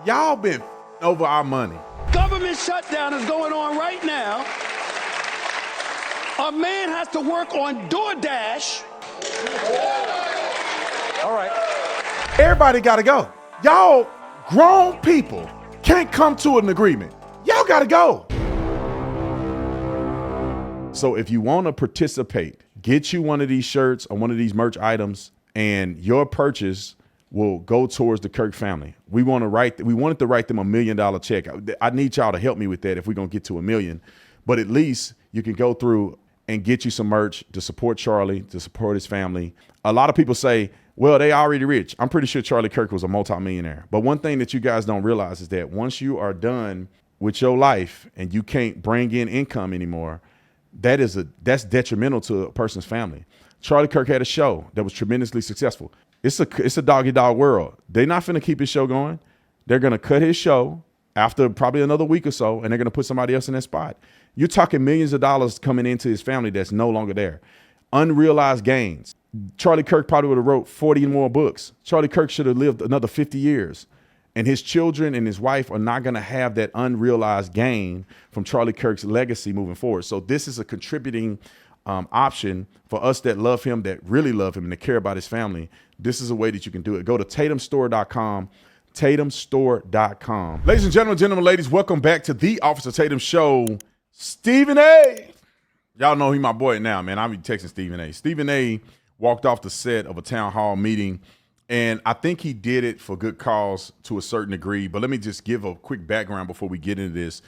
Y'all been over our money. Government shutdown is going on right now. A man has to work on DoorDash. All right. Everybody got to go. Y'all grown people can't come to an agreement. Y'all got to go. So if you want to participate, get you one of these shirts or one of these merch items, and your purchase will go towards the Kirk family. We wanted to write them $1 million check. I need y'all to help me with that if we're going to get to $1 million. But at least you can go through and get you some merch to support Charlie, to support his family. A lot of people say, well, they already rich. I'm pretty sure Charlie Kirk was a multimillionaire. But one thing that you guys don't realize is that once you are done with your life and you can't bring in income anymore, that's detrimental to a person's family. Charlie Kirk had a show that was tremendously successful. It's a dog-eat-dog world. They're not finna keep his show going. They're gonna cut his show after probably another week or so, and they're gonna put somebody else in that spot. You're talking millions of dollars coming into his family that's no longer there. Unrealized gains. Charlie Kirk probably would have wrote 40 more books. Charlie Kirk should have lived another 50 years. And his children and his wife are not going to have that unrealized gain from Charlie Kirk's legacy moving forward. So this is a contributing option for us that love him, that really love him, and that care about his family. This is a way that you can do it. Go to tatumstore.com, tatumstore.com. Ladies and gentlemen, ladies, welcome back to the Officer Tatum Show. Stephen A. Y'all know he my boy now, man. I be texting Stephen A. Stephen A. walked off the set of a town hall meeting, and I think he did it for good cause to a certain degree. But let me just give a quick background before we get into this.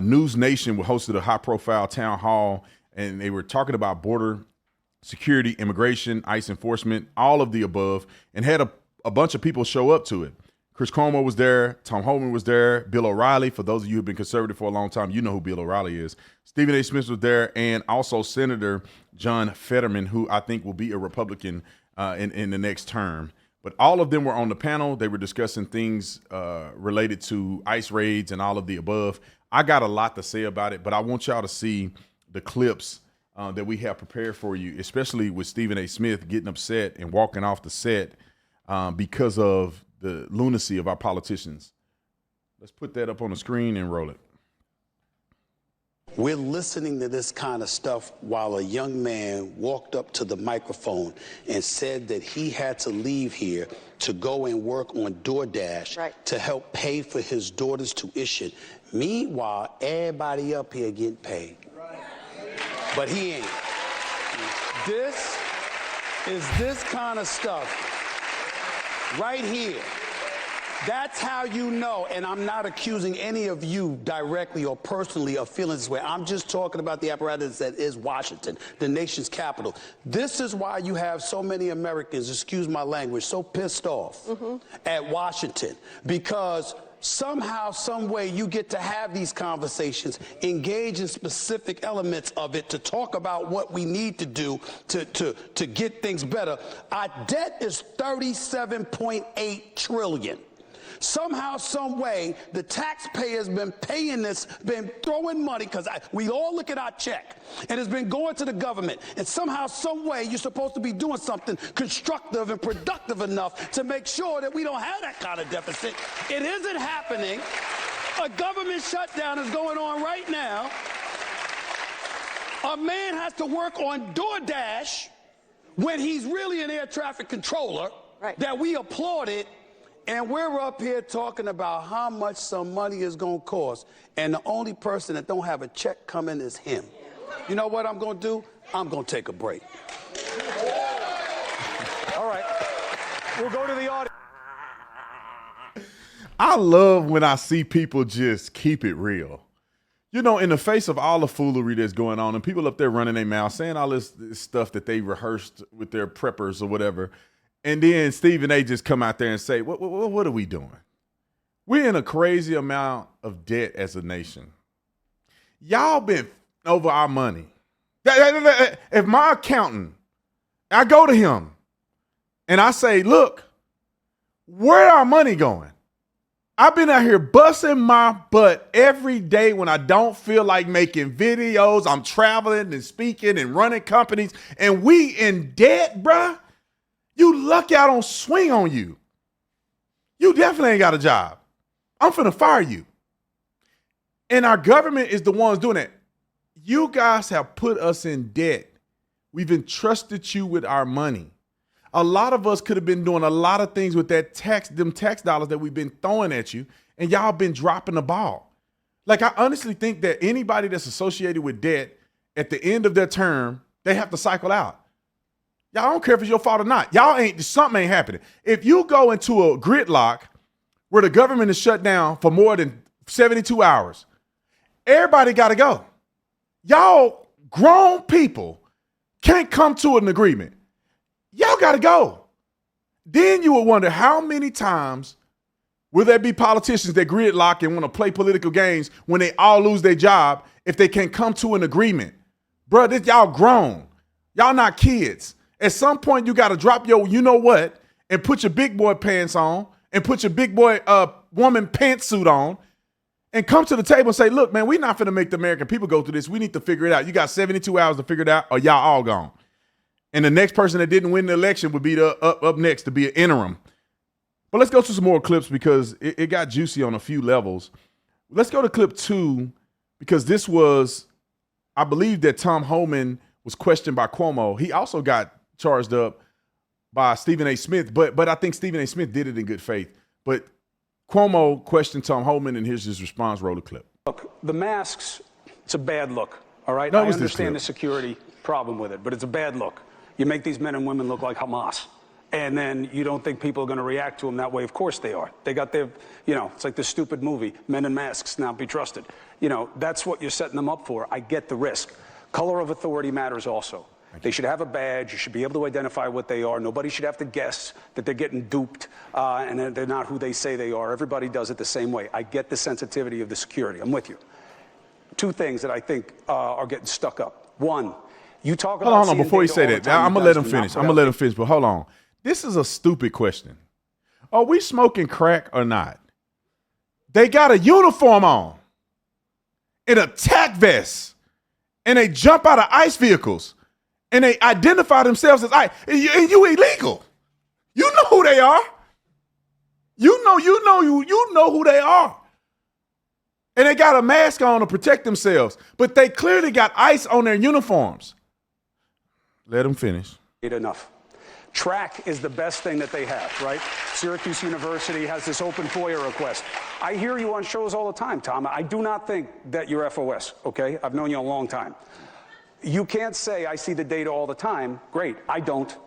News Nation hosted a high-profile town hall, and they were talking about border security, immigration, ICE enforcement, all of the above, and had a bunch of people show up to it. Chris Cuomo was there. Tom Holman was there. Bill O'Reilly. For those of you who have been conservative for a long time, you know who Bill O'Reilly is. Stephen A. Smith was there, and also Senator John Fetterman, who I think will be a Republican in the next term. But all of them were on the panel. They were discussing things related to ICE raids and all of the above. I got a lot to say about it, but I want y'all to see the clips that we have prepared for you, especially with Stephen A. Smith getting upset and walking off the set because of the lunacy of our politicians. Let's put that up on the screen and roll it. We're listening to this kind of stuff while a young man walked up to the microphone and said that he had to leave here to go and work on DoorDash to help pay for his daughter's tuition. Meanwhile, everybody up here getting paid. But he ain't. This is this kind of stuff right here. That's how you know, and I'm not accusing any of you directly or personally of feeling this way. I'm just talking about the apparatus that is Washington, the nation's capital. This is why you have so many Americans, excuse my language, so pissed off at Washington, because somehow, some way, you get to have these conversations, engage in specific elements of it to talk about what we need to do to get things better. Our debt is $37.8 trillion. Somehow, some way, the taxpayer's been paying this, been throwing money, because we all look at our check, and it's been going to the government. And somehow, some way, you're supposed to be doing something constructive and productive enough to make sure that we don't have that kind of deficit. It isn't happening. A government shutdown is going on right now. A man has to work on DoorDash when he's really an air traffic controller that we applauded. And we're up here talking about how much some money is going to cost. And the only person that don't have a check coming is him. You know what I'm going to do? I'm going to take a break. All right. We'll go to the audience. I love when I see people just keep it real. You know, in the face of all the foolery that's going on and people up there running their mouth, saying all this stuff that they rehearsed with their preppers or whatever. And then Stephen A. just come out there and say, what are we doing? We're in a crazy amount of debt as a nation. Y'all been over our money. If my accountant, I go to him and I say, look, where our money going? I've been out here busting my butt every day when I don't feel like making videos. I'm traveling and speaking and running companies, and we in debt, bruh. You lucky I don't swing on you. You definitely ain't got a job. I'm finna fire you. And our government is the ones doing it. You guys have put us in debt. We've entrusted you with our money. A lot of us could have been doing a lot of things with them tax dollars that we've been throwing at you, and y'all been dropping the ball. Like, I honestly think that anybody that's associated with debt at the end of their term, they have to cycle out. Y'all don't care if it's your fault or not. Something ain't happening. If you go into a gridlock where the government is shut down for more than 72 hours, everybody got to go. Y'all grown people can't come to an agreement. Y'all got to go. Then you would wonder how many times will there be politicians that gridlock and want to play political games when they all lose their job if they can't come to an agreement? Bro, y'all grown. Y'all not kids. At some point, you got to drop your you-know-what and put your big boy pants on and put your big boy woman pantsuit on and come to the table and say, look, man, we're not finna make the American people go through this. We need to figure it out. You got 72 hours to figure it out or y'all all gone. And the next person that didn't win the election would be up next to be an interim. But let's go to some more clips because it got juicy on a few levels. Let's go to clip 2 because this was, I believe that Tom Holman was questioned by Cuomo. He also got charged up by Stephen A. Smith, but I think Stephen A. Smith did it in good faith. But Cuomo questioned Tom Holman, and here's his response. Roll the clip. Look, the masks, it's a bad look, all right? No, I understand the security problem with it, but it's a bad look. You make these men and women look like Hamas, and then you don't think people are going to react to them that way. Of course they are. They got their, it's like this stupid movie, Men in Masks Not Be Trusted. That's what you're setting them up for. I get the risk. Color of authority matters also. They should have a badge. You should be able to identify what they are. Nobody should have to guess that they're getting duped and they're not who they say they are. Everybody does it the same way. I get the sensitivity of the security. I'm with you. 2 things that I think are getting stuck up. One, you talk about. Hold on, before you say that, I'm going to let him finish. But hold on. This is a stupid question. Are we smoking crack or not? They got a uniform on, an attack vest, and they jump out of ICE vehicles. And they identify themselves as ICE. And you illegal. You know who they are. You know who they are. And they got a mask on to protect themselves. But they clearly got ICE on their uniforms. Let them finish. Enough. Track is the best thing that they have, right? Syracuse University has this open FOIA request. I hear you on shows all the time, Tom. I do not think that you're FOS, okay? I've known you a long time. You can't say, I see the data all the time. Great, I don't.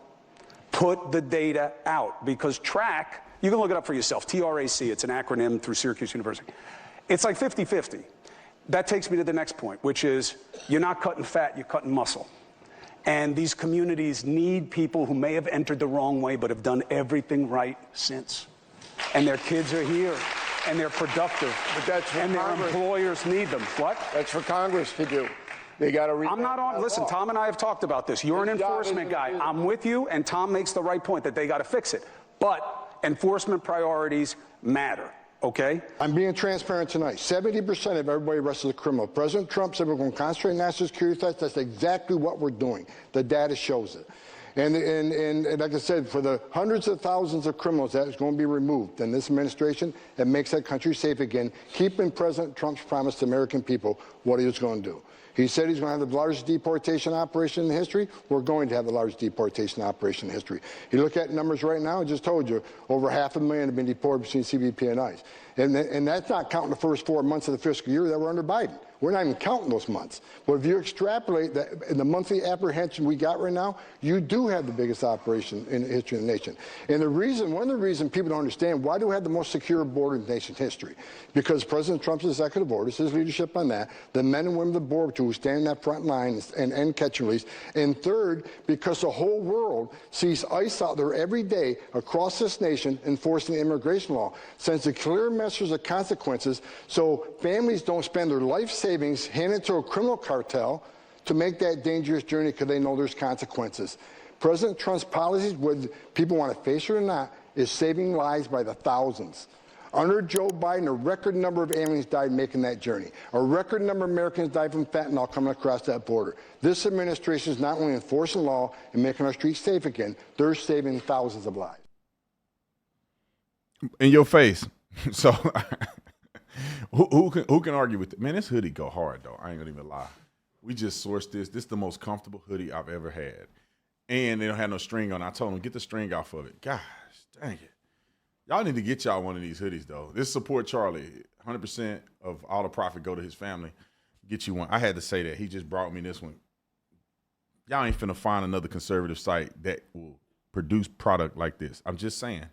Put the data out because track, you can look it up for yourself. TRAC, it's an acronym through Syracuse University. It's like 50-50. That takes me to the next point, which is you're not cutting fat, you're cutting muscle. And these communities need people who may have entered the wrong way but have done everything right since. And their kids are here, and they're productive. But that's and their employers need them. What? That's for Congress to do. They got to read. I'm not on. Listen, Tom and I have talked about this. You're an enforcement guy. I'm with you, and Tom makes the right point that they got to fix it. But enforcement priorities matter. Okay? I'm being transparent tonight. 70% of everybody arrested is a criminal. President Trump said we're going to concentrate on national security threats. That's exactly what we're doing. The data shows it. And like I said, for the hundreds of thousands of criminals that is going to be removed in this administration, it makes that country safe again, keeping President Trump's promise to American people what he was going to do. He said he's going to have the largest deportation operation in history. We're going to have the largest deportation operation in history. You look at numbers right now, I just told you, over 500,000 have been deported between CBP and ICE. And that's not counting the first 4 months of the fiscal year that were under Biden. We're not even counting those months. But if you extrapolate that in the monthly apprehension we got right now, you do have the biggest operation in the history of the nation. And one of the reasons people don't understand, why do we have the most secure border in the nation's history? Because President Trump's executive orders, his leadership on that, the men and women of the border who stand in that front line and catch and release. And third, because the whole world sees ICE out there every day across this nation enforcing the immigration law, sends a clear message of consequences so families don't spend their life savings handed to a criminal cartel to make that dangerous journey because they know there's consequences. President Trump's policies, whether people want to face it or not, is saving lives by the thousands. Under Joe Biden, a record number of aliens died making that journey. A record number of Americans died from fentanyl coming across that border. This administration is not only enforcing law and making our streets safe again, they're saving thousands of lives. In your face. So Who can argue with it? Man, this hoodie go hard, though. I ain't going to even lie. We just sourced this. This is the most comfortable hoodie I've ever had. And they don't have no string on it. I told them, get the string off of it. Gosh, dang it. Y'all need to get y'all one of these hoodies, though. This support Charlie. 100% of all the profit go to his family. Get you one. I had to say that. He just brought me this one. Y'all ain't finna find another conservative site that will produce product like this. I'm just saying.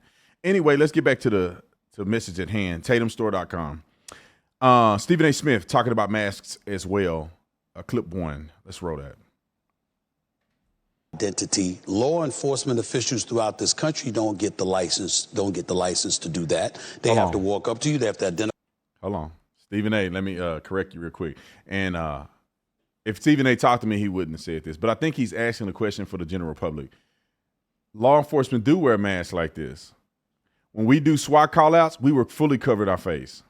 Anyway, let's get back to the message at hand. TatumStore.com. Stephen A. Smith talking about masks as well. Clip 1. Let's roll that. Identity. Law enforcement officials throughout this country don't get the license to do that. They have to walk up to you. They have to identify. Hold on. Stephen A., let me correct you real quick. And if Stephen A. talked to me, he wouldn't have said this. But I think he's asking a question for the general public. Law enforcement do wear masks like this. When we do SWAT call-outs, we were fully covered our face.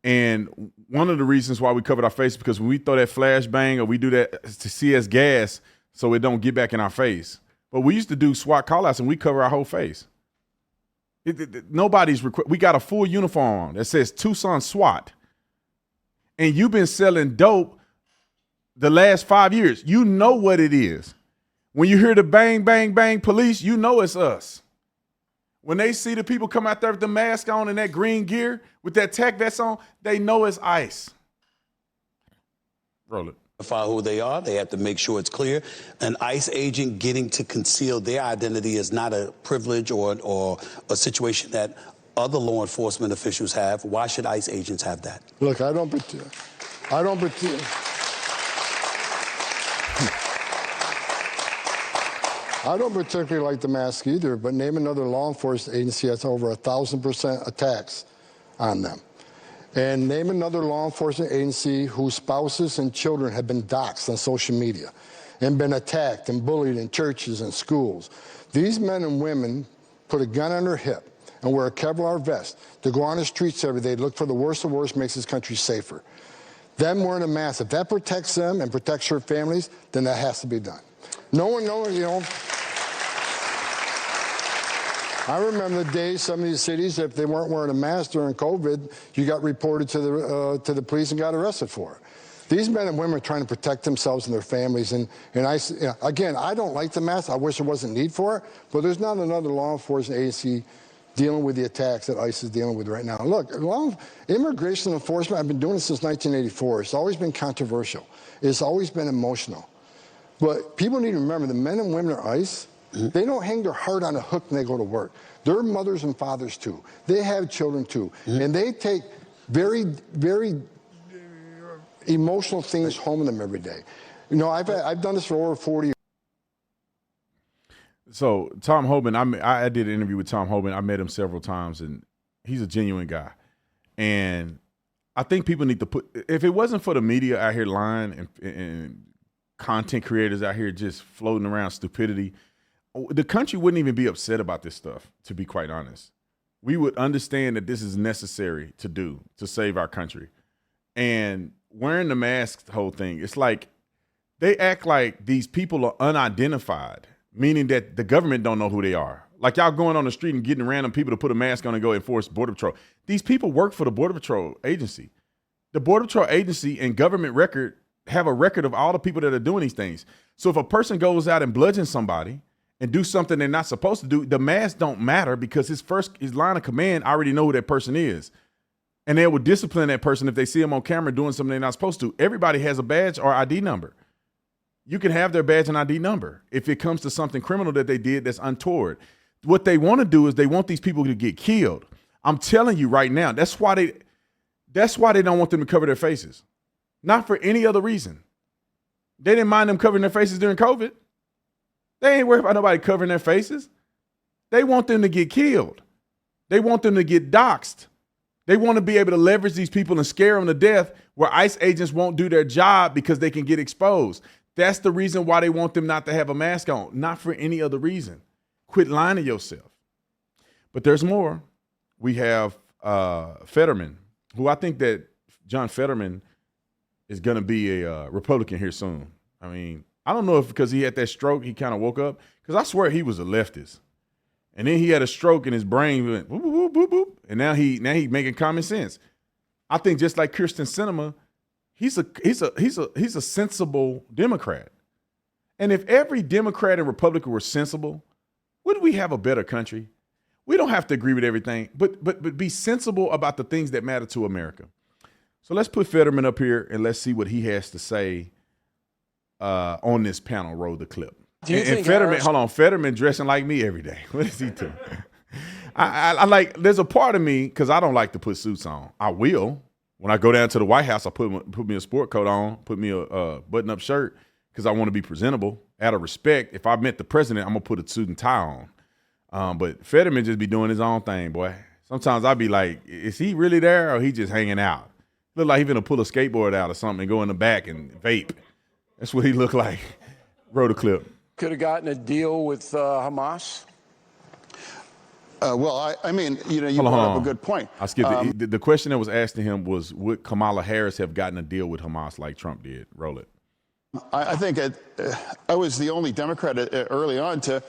And one of the reasons why we covered our face is because when we throw that flashbang or we do that to CS gas so it don't get back in our face. But we used to do SWAT call-outs and we cover our whole face. We got a full uniform on that says Tucson SWAT. And you've been selling dope the last 5 years. You know what it is. When you hear the bang, bang, bang police, you know it's us. When they see the people come out there with the mask on and that green gear with that tech vest on, they know it's ICE. Roll it. Who they are. They have to make sure it's clear. An ICE agent getting to conceal their identity is not a privilege or a situation that other law enforcement officials have. Why should ICE agents have that? Look, I don't pretend. I don't particularly like the mask either, but name another law enforcement agency that's over 1,000% attacks on them. And name another law enforcement agency whose spouses and children have been doxxed on social media and been attacked and bullied in churches and schools. These men and women put a gun on their hip and wear a Kevlar vest to go on the streets every day, look for the worst of worst, makes this country safer. Them wearing a mask, if that protects them and protects their families, then that has to be done. No one knows, I remember the days some of these cities, if they weren't wearing a mask during COVID, you got reported to the police and got arrested for it. These men and women are trying to protect themselves and their families. And again, I don't like the mask. I wish there wasn't need for it. But there's not another law enforcement agency dealing with the attacks that ICE is dealing with right now. Look, immigration enforcement, I've been doing this since 1984. It's always been controversial. It's always been emotional. But people need to remember the men and women at ICE, they don't hang their heart on a hook when they go to work. They're mothers and fathers, too. They have children, too. And they take very, very emotional things home with them every day. I've done this for over 40 years. So Tom Holman, I did an interview with Tom Holman. I met him several times, and he's a genuine guy. And I think people need to if it wasn't for the media out here lying and content creators out here just floating around stupidity, the country wouldn't even be upset about this stuff, to be quite honest. We would understand that this is necessary to do to save our country. And wearing the mask, the whole thing, it's like they act like these people are unidentified, meaning that the government don't know who they are. Like y'all going on the street and getting random people to put a mask on and go enforce Border Patrol. These people work for the Border Patrol agency. The Border Patrol agency and government record have a record of all the people that are doing these things. So if a person goes out and bludgeons somebody and do something they're not supposed to do, the mask don't matter because his line of command already know who that person is. And they will discipline that person if they see him on camera doing something they're not supposed to. Everybody has a badge or ID number. You can have their badge and ID number if it comes to something criminal that they did that's untoward. What they want to do is they want these people to get killed. I'm telling you right now, that's why they don't want them to cover their faces. Not for any other reason. They didn't mind them covering their faces during COVID. They ain't worried about nobody covering their faces. They want them to get killed. They want them to get doxxed. They want to be able to leverage these people and scare them to death where ICE agents won't do their job because they can get exposed. That's the reason why they want them not to have a mask on, not for any other reason. Quit lying to yourself. But there's more. We have Fetterman, who I think that John Fetterman is going to be a Republican here soon. I mean, I don't know if because he had that stroke, he kind of woke up. Because I swear he was a leftist. And then he had a stroke and his brain went boop, boop, boop, boop, boop. And now he making common sense. I think just like Kirsten Sinema, he's a sensible Democrat. And if every Democrat and Republican were sensible, wouldn't we have a better country? We don't have to agree with everything, but be sensible about the things that matter to America. So let's put Fetterman up here and let's see what he has to say on this panel. Roll the clip. And Fetterman, hold on, Fetterman dressing like me every day. What is he doing? I like, there's a part of me, because I don't like to put suits on. I will. When I go down to the White House, I put me a sport coat on, put me a button-up shirt, because I want to be presentable. Out of respect, if I met the president, I'm going to put a suit and tie on. But Fetterman just be doing his own thing, boy. Sometimes I be like, is he really there or he just hanging out? Look like he gonna pull a skateboard out or something and go in the back and vape. That's what he looked like. Roll the clip. Could have gotten a deal with Hamas? Well, I mean, you brought up a good point. I skipped the question that was asked to him was, would Kamala Harris have gotten a deal with Hamas like Trump did? Roll it. I think I was the only Democrat early on to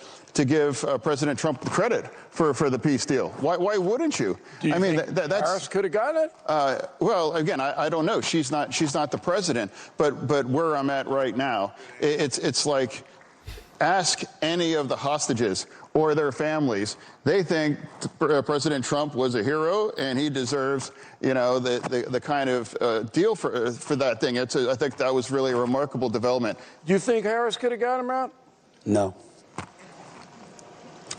give President Trump credit for the peace deal. Why wouldn't you? Do you think Harris could have gotten it? Well, again, I don't know. She's not the president. But where I'm at right now, it's like, ask any of the hostages or their families. They think President Trump was a hero and he deserves, the kind of deal for that thing. I think that was really a remarkable development. Do you think Harris could have got him out? No.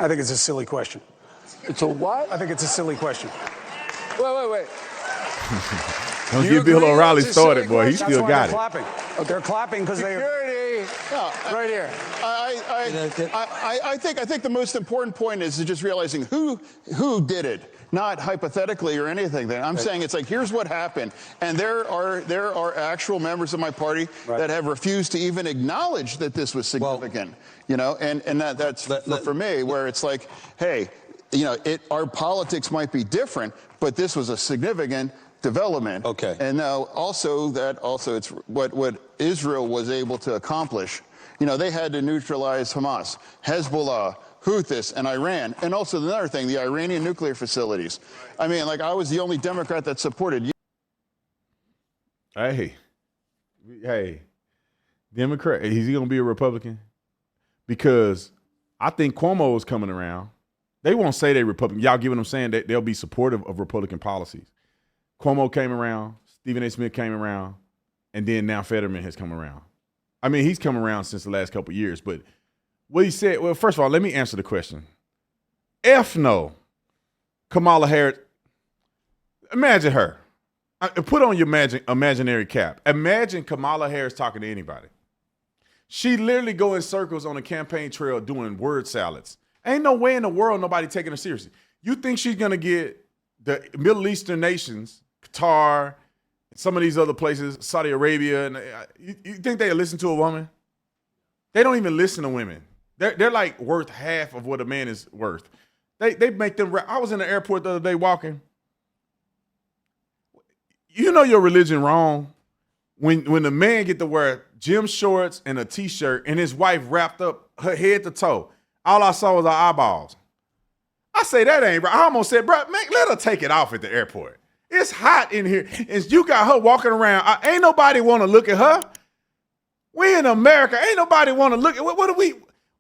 I think it's a silly question. It's a what? I think it's a silly question. Wait. Don't get Bill O'Reilly started, boy. He That's still why got they're it. clapping. They're clapping because they. Security. No, right here. I think the most important point is just realizing who did it, not hypothetically or anything. I'm saying it's like, here's what happened, and there are actual members of my party that have refused to even acknowledge that this was significant. And that's for me where it's like, hey, our politics might be different, but this was a significant development. Okay. And now also it's what Israel was able to accomplish. They had to neutralize Hamas, Hezbollah, Houthis, and Iran. And also another thing, the Iranian nuclear facilities. I mean, I was the only Democrat that supported. Hey, Democrat, is he going to be a Republican? Because I think Cuomo is coming around. They won't say they're Republican. Y'all get what I'm saying? They'll be supportive of Republican policies. Cuomo came around, Stephen A. Smith came around, and then now Fetterman has come around. I mean, he's come around since the last couple of years, but what he said, well, first of all, let me answer the question. F no. Kamala Harris, imagine her. Put on your imaginary cap. Imagine Kamala Harris talking to anybody. She literally go in circles on the campaign trail doing word salads. Ain't no way in the world nobody taking her seriously. You think she's going to get the Middle Eastern nations, Qatar, some of these other places, Saudi Arabia, and you think they listen to a woman? They don't even listen to women. They're like worth half of what a man is worth. They make them. I was in the airport the other day walking. You know your religion wrong when the man get to wear gym shorts and a t-shirt and his wife wrapped up her head to toe. All I saw was her eyeballs. I say that ain't right. I almost said, bro, man, let her take it off at the airport. It's hot in here. And you got her walking around. Ain't nobody want to look at her. We in America. Ain't nobody want to look at what do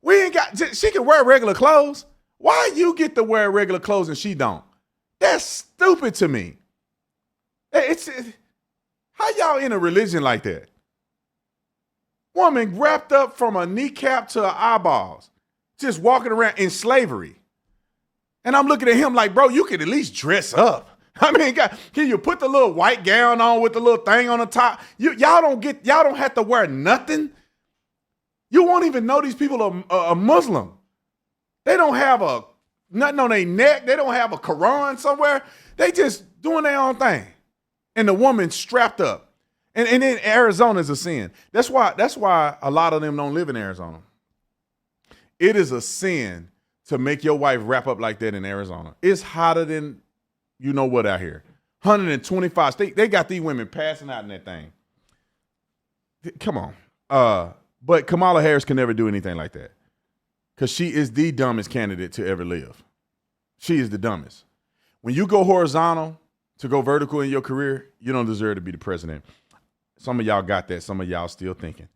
we ain't got. She can wear regular clothes. Why you get to wear regular clothes and she don't? That's stupid to me. How y'all in a religion like that? Woman wrapped up from her kneecap to her eyeballs, just walking around in slavery. And I'm looking at him like, bro, you could at least dress up. I mean, can you put the little white gown on with the little thing on the top? Y'all don't have to wear nothing. You won't even know these people are Muslim. They don't have nothing on their neck. They don't have a Quran somewhere. They just doing their own thing. And the woman strapped up. And then Arizona is a sin. That's why a lot of them don't live in Arizona. It is a sin to make your wife wrap up like that in Arizona. It's hotter than you know what out here. 125. They got these women passing out in that thing. Come on. But Kamala Harris can never do anything like that because she is the dumbest candidate to ever live. She is the dumbest. When you go horizontal to go vertical in your career, you don't deserve to be the president. Some of y'all got that. Some of y'all still thinking.